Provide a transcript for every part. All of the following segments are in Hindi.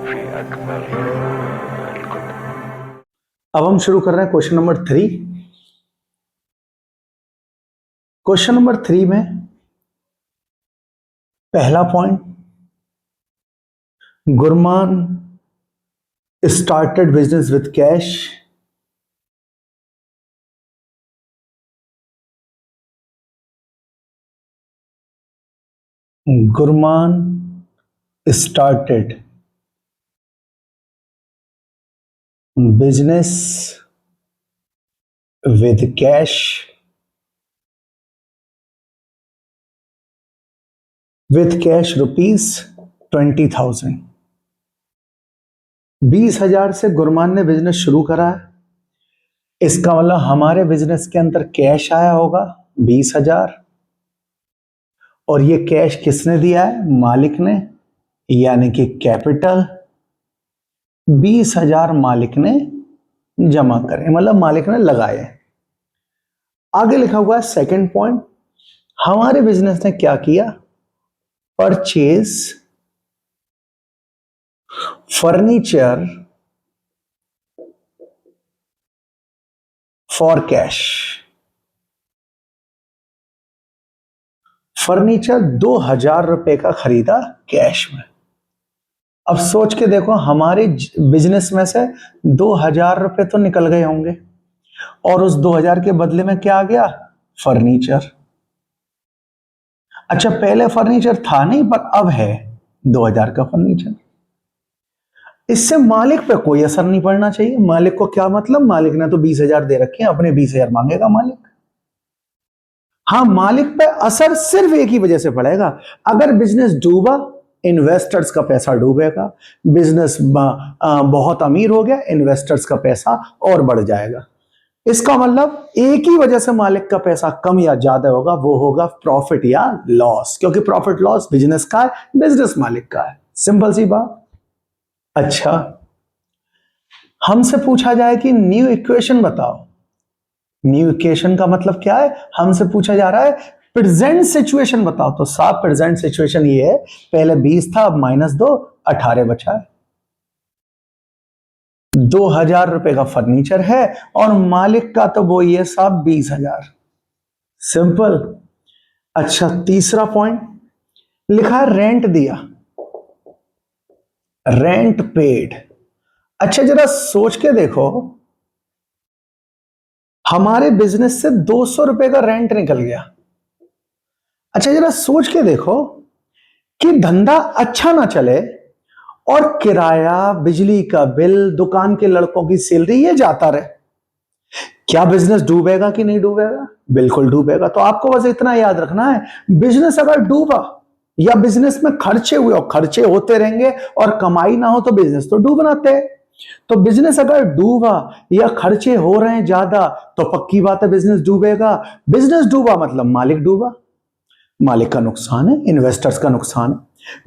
अब हम शुरू कर रहे हैं क्वेश्चन नंबर 3। क्वेश्चन नंबर 3 में पहला point, Gurman started business with cash. Gurman started business with cash ₹20,000। 20,000 से गुरमान ने बिजनेस शुरू करा है। इसका मतलब हमारे बिजनेस के अंदर कैश आया होगा 20,000, और ये कैश किसने दिया है? मालिक ने, यानी कि कैपिटल 20,000 मालिक ने जमा करे, मतलब मालिक ने लगाए। आगे लिखा हुआ है सेकंड पॉइंट, हमारे बिजनेस ने क्या किया? Purchase furniture for cash. Furniture 2,000 रुपए का खरीदा कैश में। अब सोच के देखो, हमारे बिजनेस में से 2,000 रुपए तो निकल गए होंगे, और उस 2,000 के बदले में क्या आ गया? फर्नीचर। अच्छा, पहले फर्नीचर था नहीं, पर अब है 2,000 का फर्नीचर। इससे मालिक पे कोई असर नहीं पड़ना चाहिए। मालिक को क्या मतलब? मालिक ने तो 20,000 दे रखे हैं, अपने 20,000 मांगेगा मालिक। हाँ, मालिक पे असर सिर्फ एक ही वजह से पड़ेगा, अगर बिजनेस डूबा, इन्वेस्टर्स का पैसा डूबेगा। बिजनेस बहुत अमीर हो गया, इन्वेस्टर्स का पैसा और बढ़ जाएगा। इसका मतलब एक ही वजह से मालिक का पैसा कम या ज्यादा होगा, वो होगा प्रॉफिट या लॉस, क्योंकि प्रॉफिट लॉस बिजनेस का है, बिजनेस मालिक का है। सिंपल सी बात। अच्छा, हमसे पूछा जाए कि न्यू इक्वेशन बताओ। न्यू इक्वेशन का मतलब क्या है? हमसे पूछा जा रहा है प्रेजेंट सिचुएशन बताओ। तो साफ प्रेजेंट सिचुएशन ये है, पहले 20 था, अब -2, 18 बचा है। 2,000 रुपए का फर्नीचर है, और मालिक का तो वो ये साहब 20,000। सिंपल। अच्छा, तीसरा पॉइंट लिखा है रेंट दिया, रेंट पेड। अच्छा, जरा सोच के देखो, हमारे बिजनेस से 200 रुपए का रेंट निकल गया। अच्छा, जरा सोच के देखो कि धंधा अच्छा ना चले, और किराया, बिजली का बिल, दुकान के लड़कों की सैलरी ये जाता रहे, क्या बिजनेस डूबेगा कि नहीं डूबेगा? बिल्कुल डूबेगा। तो आपको बस इतना याद रखना है, बिजनेस अगर डूबा या बिजनेस में खर्चे हुए, और खर्चे होते रहेंगे और कमाई ना हो, तो बिजनेस तो डूबना तय। तो बिजनेस अगर डूबा या खर्चे हो रहे हैं ज्यादा, तो पक्की बात है बिजनेस डूबेगा। बिजनेस डूबा मतलब मालिक डूबा, मालिक का नुकसान है, इन्वेस्टर्स का नुकसान है।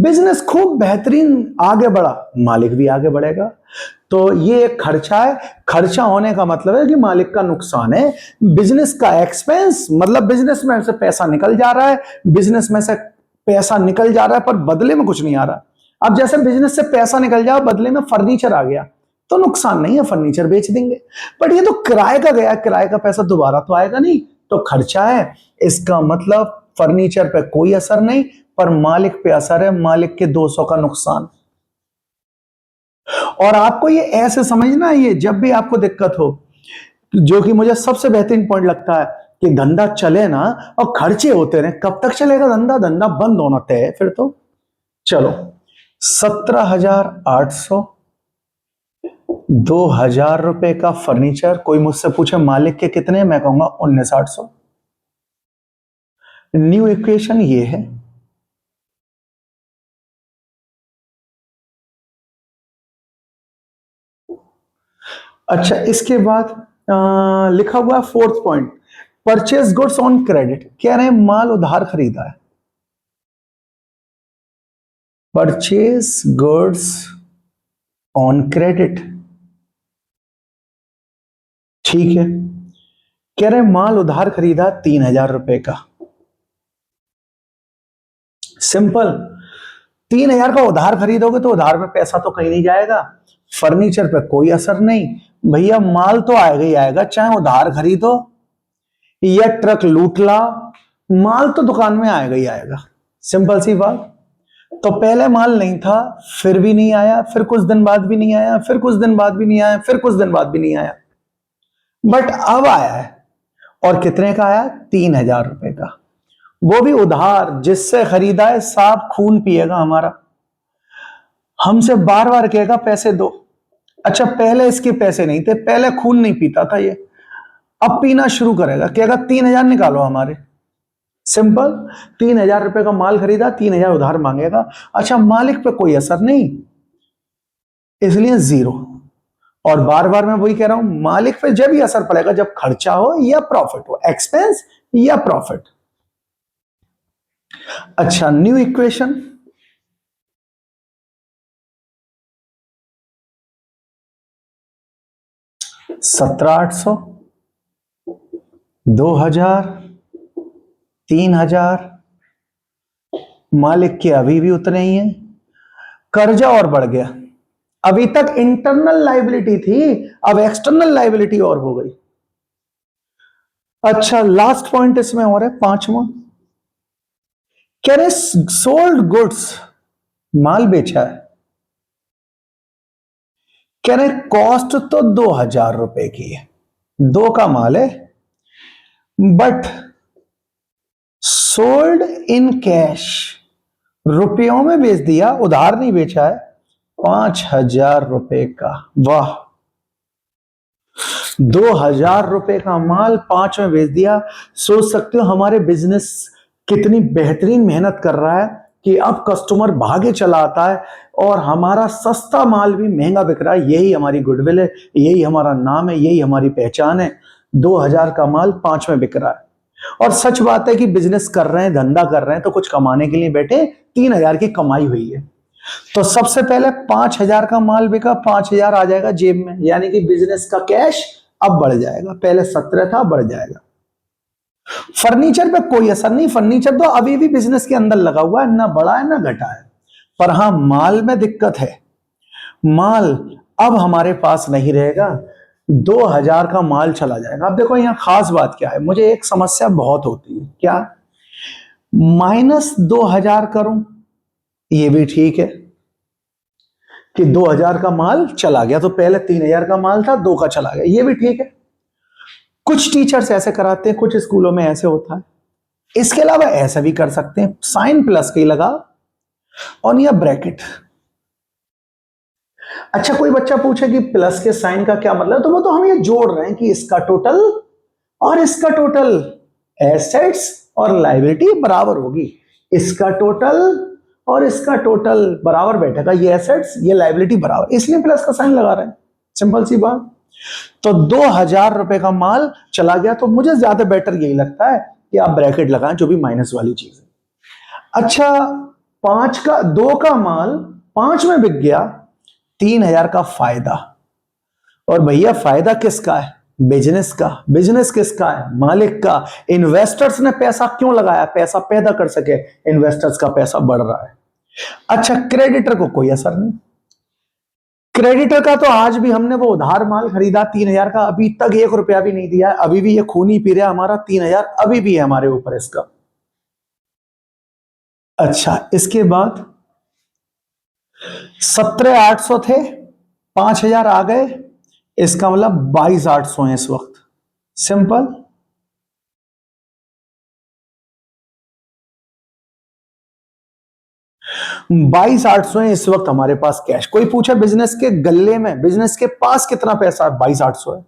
बिजनेस खूब बेहतरीन आगे बढ़ा, मालिक भी आगे बढ़ेगा। तो ये एक खर्चा है। खर्चा होने का मतलब है कि मालिक का नुकसान है। बिजनेस का एक्सपेंस मतलब बिजनेस में से पैसा निकल जा रहा है, बिजनेस में से पैसा निकल जा रहा है, पर बदले में कुछ नहीं आ रहा। अब जैसे बिजनेस से पैसा निकल जाए, बदले में फर्नीचर आ गया, तो नुकसान नहीं है, फर्नीचर बेच देंगे। बट ये तो किराए का गया, किराए का पैसा दोबारा तो आएगा नहीं, तो खर्चा है। इसका मतलब फर्नीचर पे कोई असर नहीं, पर मालिक पे असर है, मालिक के 200 का नुकसान। और आपको ये ऐसे समझना है, ये जब भी आपको दिक्कत हो, जो कि मुझे सबसे बेहतरीन पॉइंट लगता है, कि धंधा चले ना और खर्चे होते रहे, कब तक चलेगा धंधा? धंधा बंद होना तय है फिर तो। चलो, 17,800, 2,000 रुपए का फर्नीचर। कोई मुझसे पूछे मालिक के कितने, मैं कहूंगा 19,800। न्यू इक्वेशन ये है। अच्छा, इसके बाद लिखा हुआ है fourth point, purchase goods on credit. कह रहे हैं माल उधार खरीदा है। परचेज गुड्स ऑन क्रेडिट, ठीक है। कह रहे हैं माल उधार खरीदा 3,000 रुपए का। सिंपल। 3,000 का उधार खरीदोगे तो उधार पे पैसा तो कहीं नहीं जाएगा, फर्नीचर पे कोई असर नहीं, भैया माल तो आएगा ही आएगा, चाहे उधार खरीदो या ट्रक लूट लाओ, माल तो दुकान में आएगा ही आएगा। सिंपल सी बात। तो पहले माल नहीं था, फिर भी नहीं आया, फिर कुछ दिन बाद भी नहीं आया, फिर कुछ दिन बाद भी नहीं आया, फिर कुछ दिन बाद भी नहीं आया, बट अब आया है। और कितने का आया? 3,000 रुपए का, वो भी उधार। जिससे खरीदा है साहब खून पिएगा हमारा, हमसे बार बार कहेगा पैसे दो। अच्छा पहले इसके पैसे नहीं थे, पहले खून नहीं पीता था ये, अब पीना शुरू करेगा, कहेगा 3,000 निकालो हमारे। सिंपल। 3,000 रुपए का माल खरीदा, 3,000 उधार मांगेगा। अच्छा मालिक पे कोई असर नहीं, इसलिए जीरो। और बार बार मैं वही कह रहा हूं, मालिक पे जब ही असर पड़ेगा जब खर्चा हो या प्रॉफिट हो, एक्सपेंस या प्रॉफिट। अच्छा न्यू इक्वेशन, सत्रह 800, 2,000, 3,000, मालिक के अभी भी उतने ही हैं, कर्जा और बढ़ गया। अभी तक इंटरनल लाइबिलिटी थी, अब एक्सटर्नल लाइबिलिटी और हो गई। अच्छा लास्ट पॉइंट इसमें और है, पांचवा, कह रहे सोल्ड गुड्स, माल बेचा है, कह रहे कॉस्ट तो 2,000 रुपए की है, 2 का माल है, बट सोल्ड इन कैश, रुपयों में बेच दिया, उधार नहीं बेचा है, 5,000 रुपए का। वाह, 2,000 रुपए का माल 5 में बेच दिया। सोच सकते हो हमारे बिजनेस कितनी बेहतरीन मेहनत कर रहा है कि अब कस्टमर भागे चला आता है और हमारा सस्ता माल भी महंगा बिक रहा है। यही हमारी गुडविल है, यही हमारा नाम है, यही हमारी पहचान है। 2,000 का माल 5 में बिक रहा है। और सच बात है कि बिजनेस कर रहे हैं, धंधा कर रहे हैं तो कुछ कमाने के लिए बैठे, 3,000 की कमाई हुई है। तो सबसे पहले 5,000 का माल बिका, 5,000 आ जाएगा जेब में, यानी कि बिजनेस का कैश अब बढ़ जाएगा, पहले 17 था बढ़ जाएगा। फर्नीचर पे कोई असर नहीं, फर्नीचर तो अभी भी बिजनेस के अंदर लगा हुआ है, ना बढ़ा है ना घटा है। पर हां माल में दिक्कत है, माल अब हमारे पास नहीं रहेगा, 2,000 का माल चला जाएगा। अब देखो यहां खास बात क्या है, मुझे एक समस्या बहुत होती है, क्या? -2,000 करूं ये भी ठीक है कि 2,000 का माल चला गया, तो पहले 3,000 का माल था, 2 का चला गया, ये भी ठीक है। कुछ टीचर्स ऐसे कराते हैं, कुछ स्कूलों में ऐसे होता है। इसके अलावा ऐसा भी कर सकते हैं, साइन प्लस के लगा और या ब्रैकेट। अच्छा कोई बच्चा पूछे कि प्लस के साइन का क्या मतलब, तो वो तो हम ये जोड़ रहे हैं कि इसका टोटल और इसका टोटल, एसेट्स और लायबिलिटी बराबर होगी, इसका टोटल और इसका टोटल बराबर बैठेगा, ये एसेट्स ये लायबिलिटी बराबर, इसलिए प्लस का साइन लगा रहे हैं। सिंपल सी बात। तो 2,000 रुपए का माल चला गया, तो मुझे ज्यादा बेटर यही लगता है कि आप ब्रैकेट लगाएं, जो भी माइनस वाली चीज है। अच्छा 2 का माल 5 में बिक गया, 3,000 का फायदा। और भैया फायदा किसका है? बिजनेस का। बिजनेस किसका है? मालिक का। इन्वेस्टर्स ने पैसा क्यों लगाया? पैसा पैदा कर सके, इन्वेस्टर्स का पैसा बढ़ रहा है। अच्छा क्रेडिटर को कोई असर नहीं, क्रेडिटर का तो आज भी हमने वो उधार माल खरीदा 3,000 का, अभी तक 1 रुपया भी नहीं दिया है, अभी भी ये खून ही पी रहा है हमारा, 3,000 अभी भी है हमारे ऊपर इसका। अच्छा इसके बाद 17,800 थे, 5,000 आ गए, इसका मतलब 22,800 है इस वक्त। सिंपल। 22,800 है इस वक्त हमारे पास कैश। कोई पूछा बिजनेस के गल्ले में, बिजनेस के पास कितना पैसा है? 22,800 है।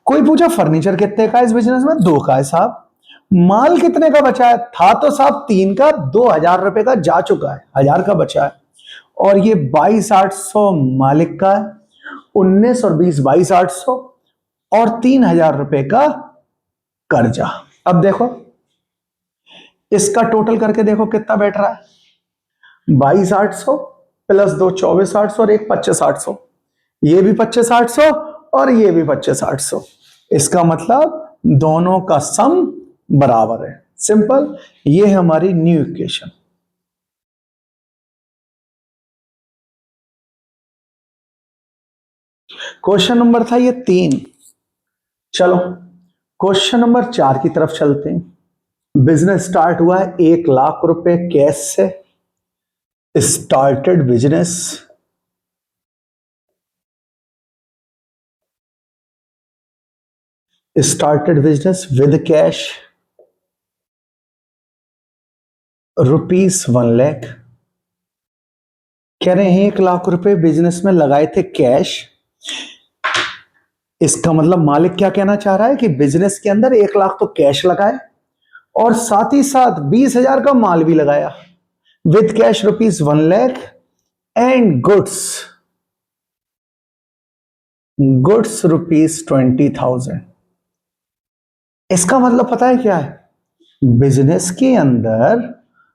कोई पूछा फर्नीचर कितने का है इस बिजनेस में? 2 का है साहब। माल कितने का बचा है? था तो साहब 3 का, 2,000 रुपए का जा चुका है, 1,000 का बचा है। और ये 22,800 मालिक का है, 19 और 20 22,800 और 3,000 रुपए का कर्जा। अब देखो इसका टोटल करके देखो कितना बैठ रहा है, 22,800 प्लस 2 24,800 और एक 25,800, ये भी 25,800 और ये भी 25,800। इसका मतलब दोनों का सम बराबर है। सिंपल। ये है हमारी न्यू इक्वेशन। क्वेश्चन नंबर था ये 3। चलो क्वेश्चन नंबर 4 की तरफ चलते हैं। बिजनेस स्टार्ट हुआ है 1 लाख रुपए कैश से। Started business, with cash ₹1 lakh. कह रहे हैं 1 लाख रुपए बिजनेस में लगाए थे कैश। इसका मतलब मालिक क्या कहना चाह रहा है कि बिजनेस के अंदर 1 लाख तो कैश लगाए और साथ ही साथ 20,000 का माल भी लगाया। With cash ₹1 lakh and goods ₹20,000। इसका मतलब पता है क्या है? बिजनेस के अंदर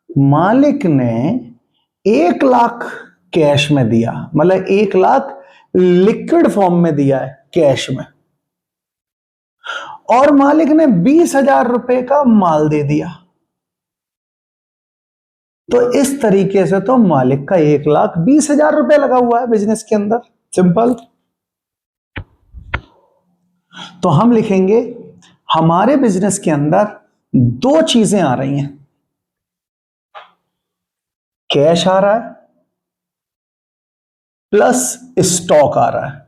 मालिक ने 1 लाख कैश में दिया, मतलब 1 लाख लिक्विड फॉर्म में दिया है कैश में, और मालिक ने 20,000 रुपए का माल दे दिया। तो इस तरीके से तो मालिक का 1,20,000 रुपए लगा हुआ है बिजनेस के अंदर। सिंपल। तो हम लिखेंगे हमारे बिजनेस के अंदर 2 चीजें आ रही हैं। कैश आ रहा है प्लस स्टॉक आ रहा है।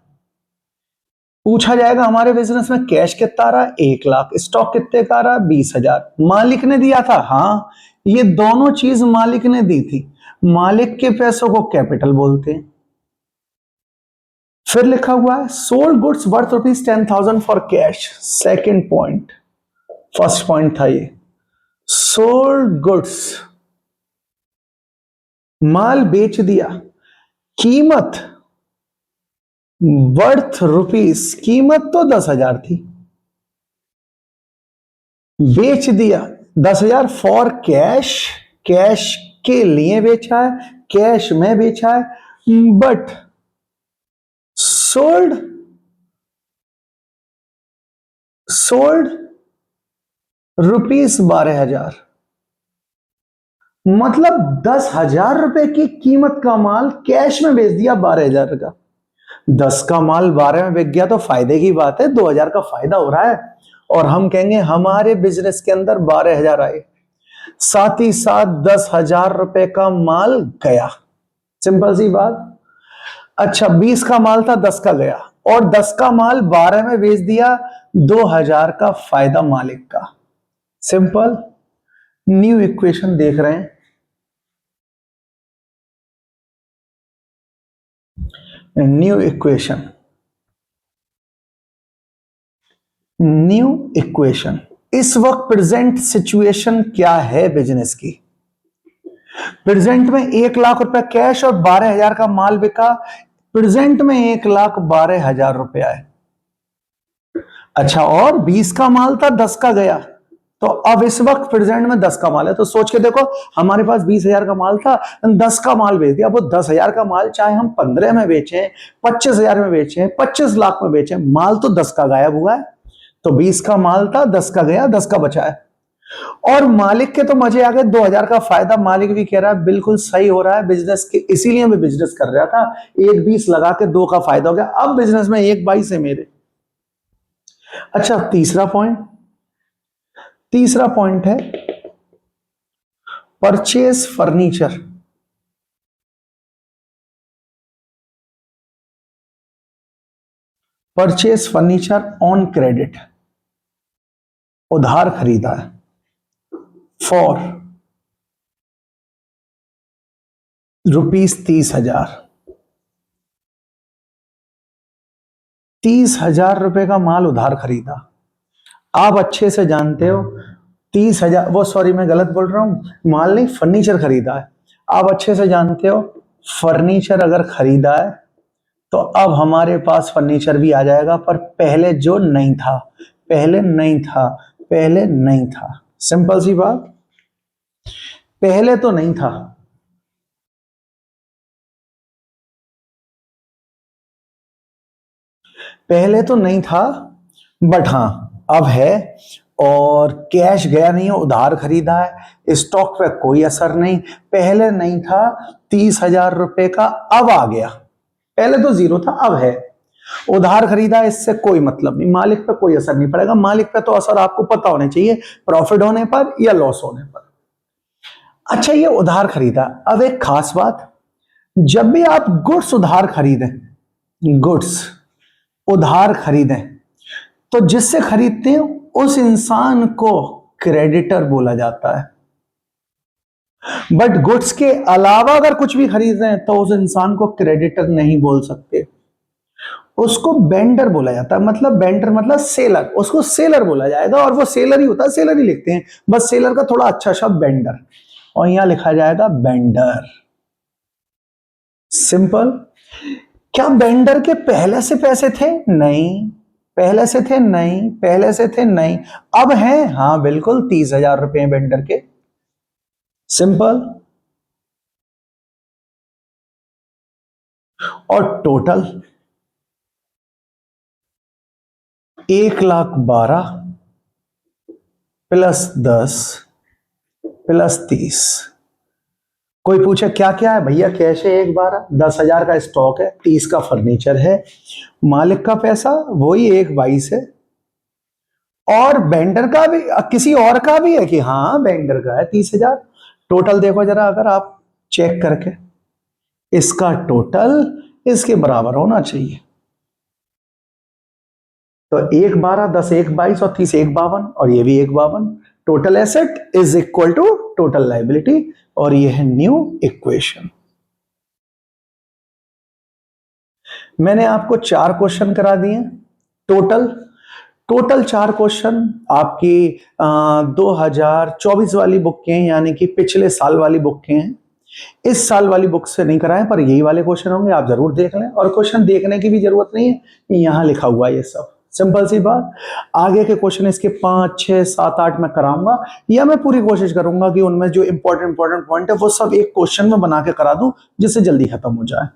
पूछा जाएगा हमारे बिजनेस में कैश कितना आ रहा है? 1 लाख। स्टॉक कितने का आ रहा है? 20,000। मालिक ने दिया था, हाँ, ये दोनों चीज मालिक ने दी थी। मालिक के पैसों को कैपिटल बोलते हैं। फिर लिखा हुआ है sold goods worth ₹10,000 for cash. Second point, first point था ये। सोल्ड गुड्स, माल बेच दिया, कीमत वर्थ रुपीस, कीमत तो 10,000 थी, बेच दिया 10,000 फॉर कैश, कैश के लिए बेचा है, कैश में बेचा है। बट सोल्ड ₹12,000, मतलब 10,000 रुपए की कीमत का माल कैश में बेच दिया 12,000 का। 10 का माल 12 में बिक गया तो फायदे की बात है, 2,000 का फायदा हो रहा है। और हम कहेंगे हमारे बिजनेस के अंदर 12,000 आए, साथ ही साथ 10,000 रुपए का माल गया। सिंपल सी बात। अच्छा, 20 का माल था, 10 का गया, और 10 का माल 12 में बेच दिया, 2,000 का फायदा मालिक का। सिंपल। न्यू इक्वेशन देख रहे हैं। न्यू इक्वेशन, इस वक्त प्रेजेंट सिचुएशन क्या है बिजनेस की? प्रेजेंट में 1 लाख रुपए कैश और 12,000 का माल बिका। प्रेजेंट में 1,12,000 रुपया है। अच्छा, और 20 का माल था, 10 का गया, तो अब इस वक्त प्रेजेंट में 10 का माल है। तो सोच के देखो, हमारे पास 20,000 का माल था, 10 का माल बेच दिया। अब वो 10,000 का माल चाहे हम 15 में बेचें, 25,000 में बेचें, 25 लाख में बेचें, माल तो 10 का गायब हुआ है। तो 20 का माल था, 10 का गया, 10 का बचा है। और मालिक के तो मजे आ गए, 2,000 का फायदा। मालिक भी कह रहा है बिल्कुल सही हो रहा है बिजनेस के, इसीलिए मैं बिजनेस कर रहा था। 1,20 लगा के 2 का फायदा हो गया। अब बिजनेस में 1,22 है मेरे। अच्छा, तीसरा पॉइंट है परचेज फर्नीचर। ऑन क्रेडिट, उधार खरीदा है, फॉर ₹30,000। 30,000 रुपए का माल उधार खरीदा। आप अच्छे से जानते हो 30,000, वो सॉरी मैं गलत बोल रहा हूं, माल नहीं, फर्नीचर खरीदा है। आप अच्छे से जानते हो फर्नीचर अगर खरीदा है तो अब हमारे पास फर्नीचर भी आ जाएगा, पर पहले जो नहीं था, पहले नहीं था। सिंपल सी बात, पहले तो नहीं था। पहले तो नहीं था, बट हाँ अब है। और कैश गया नहीं है, उधार खरीदा है, स्टॉक पे कोई असर नहीं। पहले नहीं था, 30,000 रुपए का अब आ गया। पहले तो जीरो था, अब है। उधार खरीदा, इससे कोई मतलब नहीं, मालिक पे कोई असर नहीं पड़ेगा। मालिक पे तो असर आपको पता होना चाहिए, प्रॉफिट होने पर या लॉस होने पर। अच्छा, ये उधार खरीदा। अब एक खास बात, जब भी आप गुड्स उधार खरीदें, गुड्स उधार खरीदें, तो जिससे खरीदते हैं उस इंसान को क्रेडिटर बोला जाता है। बट गुड्स के अलावा अगर कुछ भी खरीद रहे हैं तो उस इंसान को क्रेडिटर नहीं बोल सकते, उसको बेंडर बोला जाता है। मतलब बेंडर मतलब सेलर, उसको सेलर बोला जाएगा, और वो सेलर ही होता है, सेलर ही लिखते हैं, बस सेलर का थोड़ा अच्छा शब्द बेंडर, और यहां लिखा जाएगा बेंडर। सिंपल। क्या बेंडर के पहले से पैसे थे? नहीं। पहले से थे? नहीं। पहले से थे? नहीं। अब हैं? हां बिल्कुल, 30,000 रुपए बेंडर के। सिंपल। और टोटल 1,12,000 प्लस 10 प्लस 30। कोई पूछे क्या क्या है भैया, कैश है 1,12,000, 10,000 का स्टॉक है, 30 का फर्नीचर है, मालिक का पैसा वही 1,22,000 है, और वेंडर का भी, किसी और का भी है कि हाँ वेंडर का है 30,000। टोटल देखो जरा, अगर आप चेक करके, इसका टोटल इसके बराबर होना चाहिए। तो 1,12,000, 10 1,22,000 और 30 1,52,000, और ये भी 1,52,000। Total asset is equal to total liability, और ये है न्यू इक्वेशन। मैंने आपको 4 क्वेश्चन करा दिए टोटल। टोटल 4 क्वेश्चन आपकी 2024 वाली बुक के हैं, यानी कि पिछले साल वाली बुक के हैं। इस साल वाली बुक से नहीं कराएं, पर यही वाले क्वेश्चन होंगे, आप जरूर देख लें। और क्वेश्चन देखने की भी जरूरत नहीं है, यहां लिखा हुआ है ये सब, सिंपल सी बात। आगे के क्वेश्चन इसके 5 6 7 8 मैं कराऊंगा, या मैं पूरी कोशिश करूंगा कि उनमें जो इंपॉर्टेंट पॉइंट है वो सब एक क्वेश्चन में बना के करा दूं, जिससे जल्दी खत्म हो जाए।